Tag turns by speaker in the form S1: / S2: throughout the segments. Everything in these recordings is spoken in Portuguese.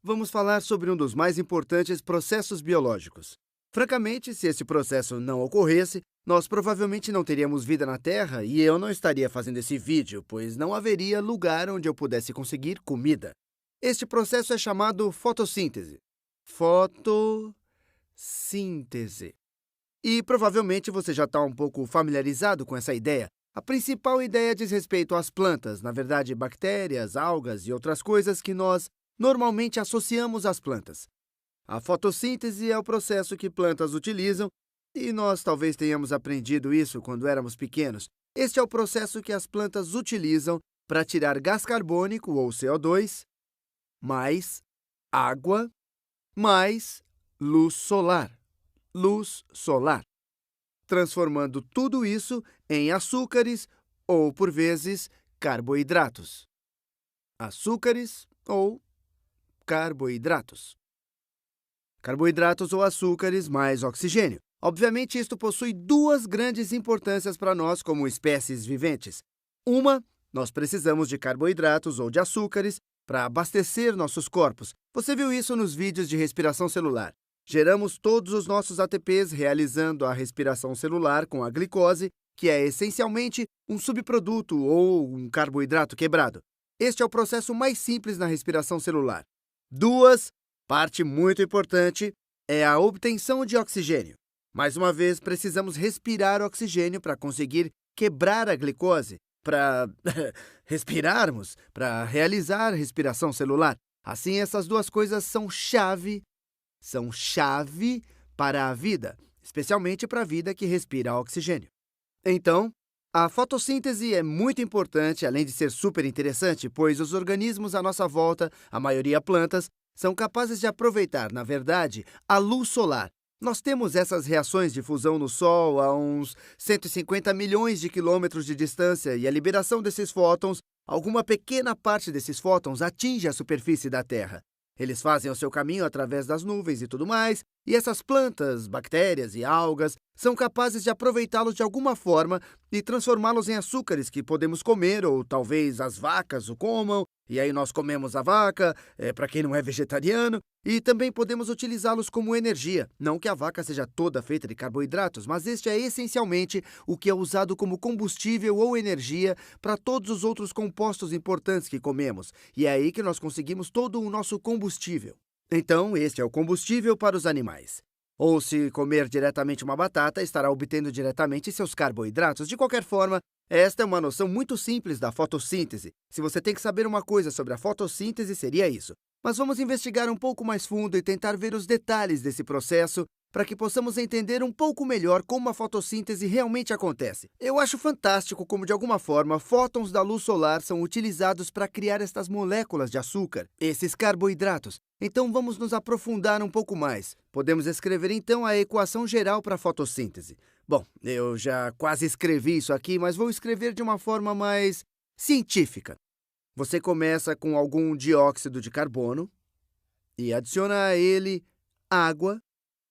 S1: vamos falar sobre um dos mais importantes processos biológicos. Francamente, se esse processo não ocorresse, nós provavelmente não teríamos vida na Terra e eu não estaria fazendo esse vídeo, pois não haveria lugar onde eu pudesse conseguir comida. Este processo é chamado fotossíntese. Fotossíntese. E provavelmente você já está um pouco familiarizado com essa ideia. A principal ideia diz respeito às plantas, na verdade, bactérias, algas e outras coisas que nós normalmente associamos às plantas. A fotossíntese é o processo que plantas utilizam e nós talvez tenhamos aprendido isso quando éramos pequenos. Este é o processo que as plantas utilizam para tirar gás carbônico, ou CO2, mais água, mais luz solar. Luz solar. Transformando tudo isso em açúcares ou, por vezes, carboidratos. Açúcares ou carboidratos. Carboidratos ou açúcares mais oxigênio. Obviamente, isto possui duas grandes importâncias para nós como espécies viventes. Uma, nós precisamos de carboidratos ou de açúcares para abastecer nossos corpos. Você viu isso nos vídeos de respiração celular. Geramos todos os nossos ATPs realizando a respiração celular com a glicose, que é essencialmente um subproduto ou um carboidrato quebrado. Este é o processo mais simples na respiração celular. Duas, parte muito importante, é a obtenção de oxigênio. Mais uma vez, precisamos respirar oxigênio para conseguir quebrar a glicose, para respirarmos, para realizar respiração celular. Assim, essas duas coisas são chave para a vida, especialmente para a vida que respira oxigênio. Então, a fotossíntese é muito importante, além de ser super interessante, pois os organismos à nossa volta, a maioria plantas, são capazes de aproveitar, na verdade, a luz solar. Nós temos essas reações de fusão no Sol a uns 150 milhões de quilômetros de distância e a liberação desses fótons, alguma pequena parte desses fótons atinge a superfície da Terra. Eles fazem o seu caminho através das nuvens e tudo mais, e essas plantas, bactérias e algas são capazes de aproveitá-los de alguma forma e transformá-los em açúcares que podemos comer, ou talvez as vacas o comam, e aí nós comemos a vaca, para quem não é vegetariano, e também podemos utilizá-los como energia. Não que a vaca seja toda feita de carboidratos, mas este é essencialmente o que é usado como combustível ou energia para todos os outros compostos importantes que comemos, e é aí que nós conseguimos todo o nosso combustível. Então, este é o combustível para os animais. Ou se comer diretamente uma batata, estará obtendo diretamente seus carboidratos. De qualquer forma, esta é uma noção muito simples da fotossíntese. Se você tem que saber uma coisa sobre a fotossíntese, seria isso. Mas vamos investigar um pouco mais fundo e tentar ver os detalhes desse processo para que possamos entender um pouco melhor como a fotossíntese realmente acontece. Eu acho fantástico como, de alguma forma, fótons da luz solar são utilizados para criar estas moléculas de açúcar, esses carboidratos. Então, vamos nos aprofundar um pouco mais. Podemos escrever, então, a equação geral para a fotossíntese. Bom, eu já quase escrevi isso aqui, mas vou escrever de uma forma mais científica. Você começa com algum dióxido de carbono e adiciona a ele água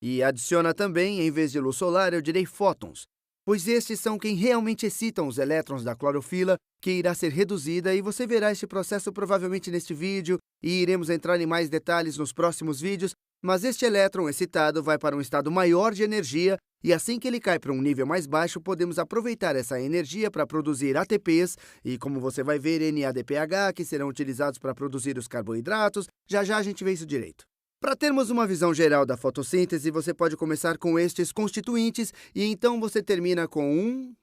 S1: e adiciona também, em vez de luz solar, eu direi fótons, pois estes são quem realmente excitam os elétrons da clorofila, que irá ser reduzida, e você verá este processo provavelmente neste vídeo, e iremos entrar em mais detalhes nos próximos vídeos, mas este elétron excitado vai para um estado maior de energia, e assim que ele cai para um nível mais baixo, podemos aproveitar essa energia para produzir ATPs, e como você vai ver, NADPH, que serão utilizados para produzir os carboidratos. Já a gente vê isso direito. Para termos uma visão geral da fotossíntese, você pode começar com estes constituintes e então você termina com um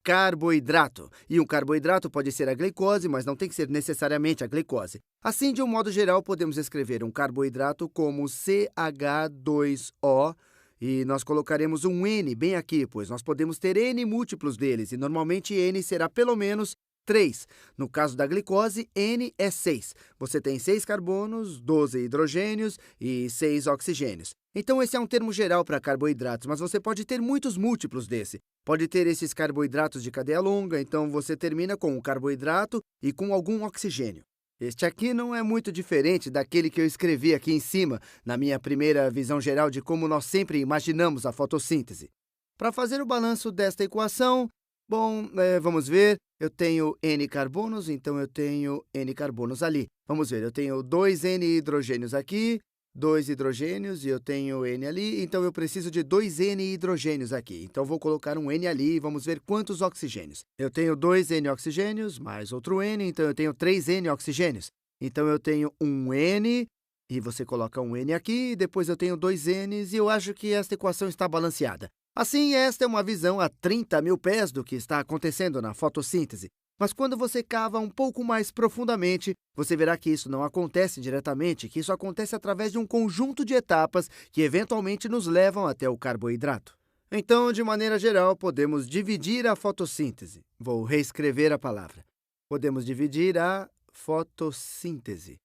S1: carboidrato. E um carboidrato pode ser a glicose, mas não tem que ser necessariamente a glicose. Assim, de um modo geral, podemos escrever um carboidrato como CH2O e nós colocaremos um N bem aqui, pois nós podemos ter N múltiplos deles e normalmente N será pelo menos 3. No caso da glicose, N é 6. Você tem 6 carbonos, 12 hidrogênios e 6 oxigênios. Então, esse é um termo geral para carboidratos, mas você pode ter muitos múltiplos desse. Pode ter esses carboidratos de cadeia longa, então você termina com um carboidrato e com algum oxigênio. Este aqui não é muito diferente daquele que eu escrevi aqui em cima, na minha primeira visão geral de como nós sempre imaginamos a fotossíntese. Para fazer o balanço desta equação, Bom, vamos ver. Eu tenho N carbonos, então eu tenho N carbonos ali. Vamos ver, eu tenho 2N hidrogênios aqui, 2 hidrogênios, e eu tenho N ali, então eu preciso de 2N hidrogênios aqui. Então, vou colocar um N ali e vamos ver quantos oxigênios. Eu tenho 2N oxigênios, mais outro N, então eu tenho 3N oxigênios. Então, eu tenho um N, e você coloca um N aqui, e depois eu tenho 2Ns, e eu acho que esta equação está balanceada. Assim, esta é uma visão a 30 mil pés do que está acontecendo na fotossíntese. Mas quando você cava um pouco mais profundamente, você verá que isso não acontece diretamente, que isso acontece através de um conjunto de etapas que eventualmente nos levam até o carboidrato. Então, de maneira geral, podemos dividir a fotossíntese. Vou reescrever a palavra. Podemos dividir a fotossíntese.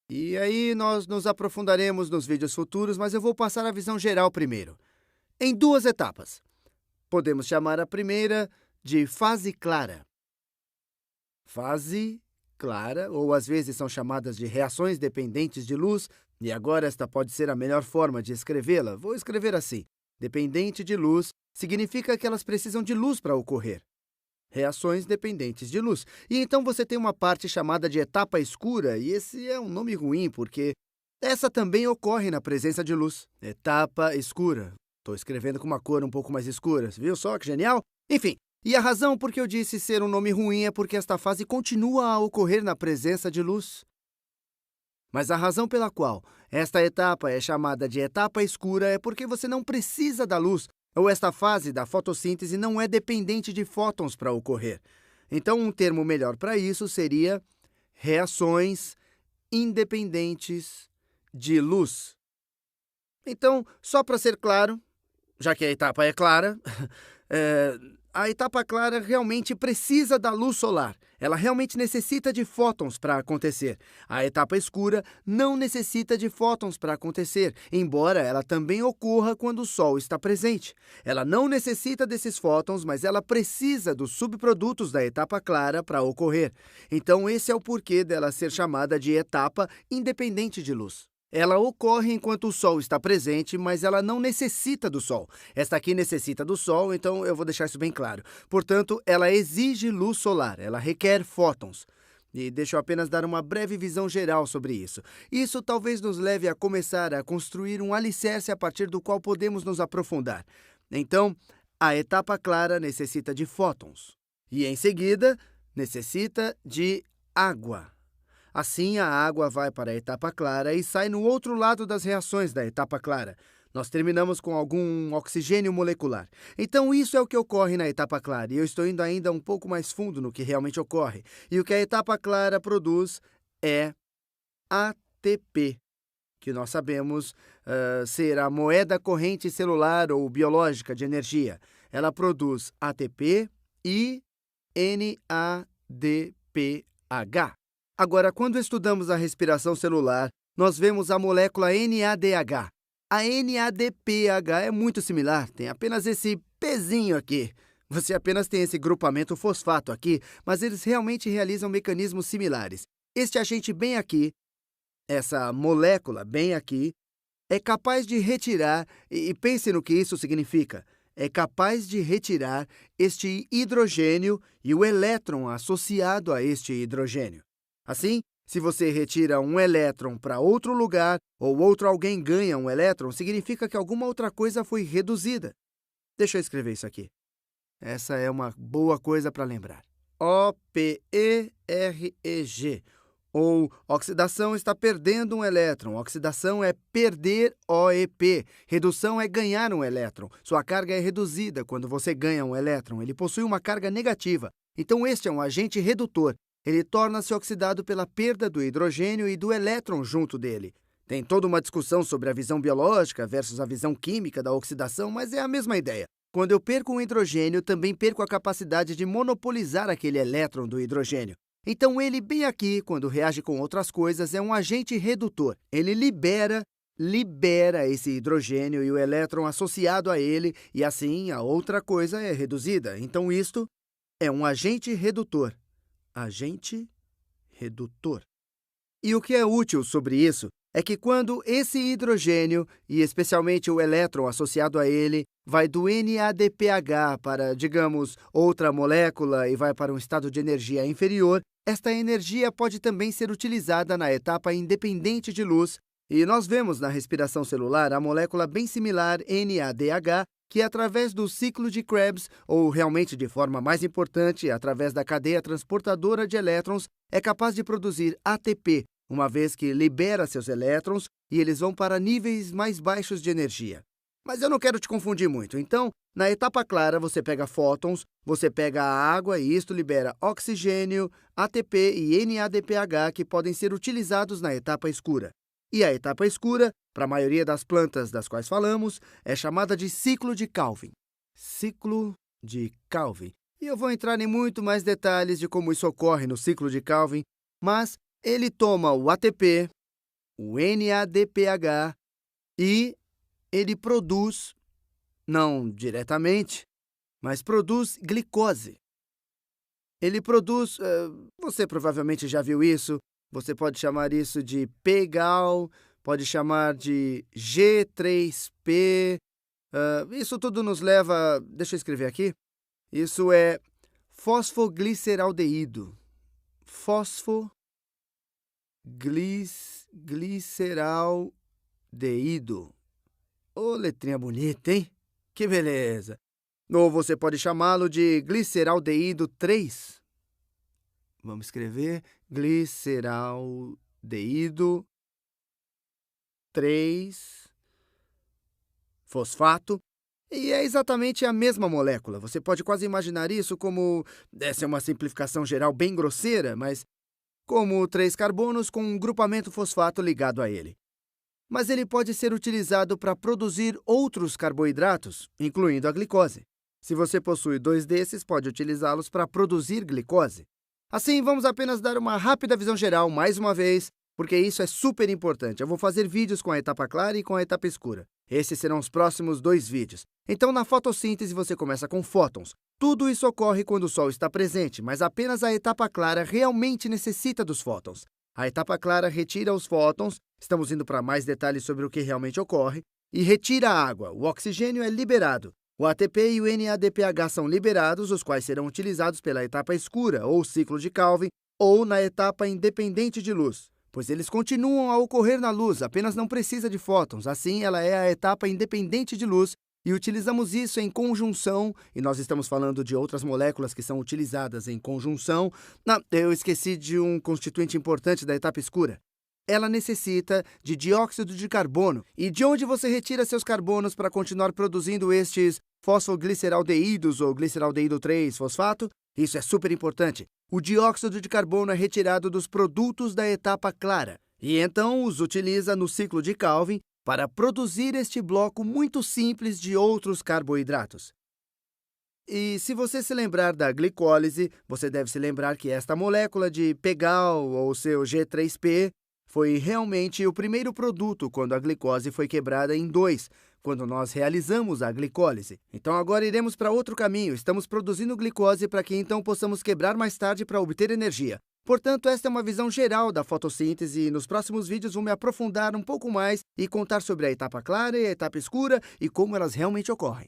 S1: E aí nós nos aprofundaremos nos vídeos futuros, mas eu vou passar a visão geral primeiro. Em duas etapas. Podemos chamar a primeira de fase clara. Fase clara, ou às vezes são chamadas de reações dependentes de luz, e agora esta pode ser a melhor forma de escrevê-la. Vou escrever assim. Dependente de luz significa que elas precisam de luz para ocorrer. Reações dependentes de luz. E então você tem uma parte chamada de etapa escura, e esse é um nome ruim porque essa também ocorre na presença de luz. Etapa escura. Estou escrevendo com uma cor um pouco mais escura. Viu só que genial? Enfim, e a razão por que eu disse ser um nome ruim é porque esta fase continua a ocorrer na presença de luz. Mas a razão pela qual esta etapa é chamada de etapa escura é porque você não precisa da luz, ou esta fase da fotossíntese não é dependente de fótons para ocorrer. Então, um termo melhor para isso seria reações independentes de luz. Então, só para ser claro, já que a etapa é clara, a etapa clara realmente precisa da luz solar. Ela realmente necessita de fótons para acontecer. A etapa escura não necessita de fótons para acontecer, embora ela também ocorra quando o Sol está presente. Ela não necessita desses fótons, mas ela precisa dos subprodutos da etapa clara para ocorrer. Então, esse é o porquê dela ser chamada de etapa independente de luz. Ela ocorre enquanto o Sol está presente, mas ela não necessita do Sol. Esta aqui necessita do Sol, então eu vou deixar isso bem claro. Portanto, ela exige luz solar, ela requer fótons. E deixa eu apenas dar uma breve visão geral sobre isso. Isso talvez nos leve a começar a construir um alicerce a partir do qual podemos nos aprofundar. Então, a etapa clara necessita de fótons. E, em seguida, necessita de água. Assim, a água vai para a etapa clara e sai no outro lado das reações da etapa clara. Nós terminamos com algum oxigênio molecular. Então, isso é o que ocorre na etapa clara, e eu estou indo ainda um pouco mais fundo no que realmente ocorre. E o que a etapa clara produz é ATP, que nós sabemos ser a moeda corrente celular ou biológica de energia. Ela produz ATP e NADPH. Agora, quando estudamos a respiração celular, nós vemos a molécula NADH. A NADPH é muito similar, tem apenas esse pezinho aqui. Você apenas tem esse grupamento fosfato aqui, mas eles realmente realizam mecanismos similares. Este agente bem aqui, essa molécula bem aqui, é capaz de retirar, e pense no que isso significa, é capaz de retirar este hidrogênio e o elétron associado a este hidrogênio. Assim, se você retira um elétron para outro lugar ou outro alguém ganha um elétron, significa que alguma outra coisa foi reduzida. Deixa eu escrever isso aqui. Essa é uma boa coisa para lembrar. OPEREG, ou oxidação está perdendo um elétron. Oxidação é perder OEP. Redução é ganhar um elétron. Sua carga é reduzida quando você ganha um elétron. Ele possui uma carga negativa. Então, este é um agente redutor. Ele torna-se oxidado pela perda do hidrogênio e do elétron junto dele. Tem toda uma discussão sobre a visão biológica versus a visão química da oxidação, mas é a mesma ideia. Quando eu perco um hidrogênio, também perco a capacidade de monopolizar aquele elétron do hidrogênio. Então, ele bem aqui, quando reage com outras coisas, é um agente redutor. Ele libera esse hidrogênio e o elétron associado a ele, e assim a outra coisa é reduzida. Então, isto é um agente redutor. Agente redutor. E o que é útil sobre isso é que quando esse hidrogênio, e especialmente o elétron associado a ele, vai do NADPH para, digamos, outra molécula e vai para um estado de energia inferior, esta energia pode também ser utilizada na etapa independente de luz, e nós vemos na respiração celular a molécula bem similar NADH, que através do ciclo de Krebs, ou realmente de forma mais importante, através da cadeia transportadora de elétrons, é capaz de produzir ATP, uma vez que libera seus elétrons e eles vão para níveis mais baixos de energia. Mas eu não quero te confundir muito, então, na etapa clara você pega fótons, você pega a água e isto libera oxigênio, ATP e NADPH que podem ser utilizados na etapa escura. E a etapa escura, para a maioria das plantas das quais falamos, é chamada de ciclo de Calvin. Ciclo de Calvin. E eu vou entrar em muito mais detalhes de como isso ocorre no ciclo de Calvin, mas ele toma o ATP, o NADPH e ele produz, não diretamente, mas produz glicose. Ele produz, você provavelmente já viu isso, você pode chamar isso de P-Gal, pode chamar de G3P, isso tudo nos leva, deixa eu escrever aqui, isso é fosfogliceraldeído. Fosfogliceraldeído. Ô, letrinha bonita, hein? Que beleza! Ou você pode chamá-lo de gliceraldeído 3. Vamos escrever gliceraldeído 3 fosfato. E é exatamente a mesma molécula. Você pode quase imaginar isso como, essa é uma simplificação geral bem grosseira, mas como 3 carbonos com um grupamento fosfato ligado a ele. Mas ele pode ser utilizado para produzir outros carboidratos, incluindo a glicose. Se você possui 2 desses, pode utilizá-los para produzir glicose. Assim, vamos apenas dar uma rápida visão geral mais uma vez, porque isso é super importante. Eu vou fazer vídeos com a etapa clara e com a etapa escura. Esses serão os próximos 2 vídeos. Então, na fotossíntese, você começa com fótons. Tudo isso ocorre quando o Sol está presente, mas apenas a etapa clara realmente necessita dos fótons. A etapa clara retira os fótons, estamos indo para mais detalhes sobre o que realmente ocorre, e retira a água. O oxigênio é liberado. O ATP e o NADPH são liberados, os quais serão utilizados pela etapa escura, ou ciclo de Calvin, ou na etapa independente de luz, pois eles continuam a ocorrer na luz, apenas não precisa de fótons. Assim, ela é a etapa independente de luz, e utilizamos isso em conjunção, e nós estamos falando de outras moléculas que são utilizadas em conjunção. Eu esqueci de um constituinte importante da etapa escura. Ela necessita de dióxido de carbono. E de onde você retira seus carbonos para continuar produzindo estes fosfogliceraldeídos ou gliceraldeído 3 fosfato? Isso é super importante. O dióxido de carbono é retirado dos produtos da etapa clara e então os utiliza no ciclo de Calvin para produzir este bloco muito simples de outros carboidratos. E se você se lembrar da glicólise, você deve se lembrar que esta molécula de P-Gal, ou seu G3P, foi realmente o primeiro produto quando a glicose foi quebrada em 2, quando nós realizamos a glicólise. Então agora iremos para outro caminho, estamos produzindo glicose para que então possamos quebrar mais tarde para obter energia. Portanto, esta é uma visão geral da fotossíntese e nos próximos vídeos vou me aprofundar um pouco mais e contar sobre a etapa clara e a etapa escura e como elas realmente ocorrem.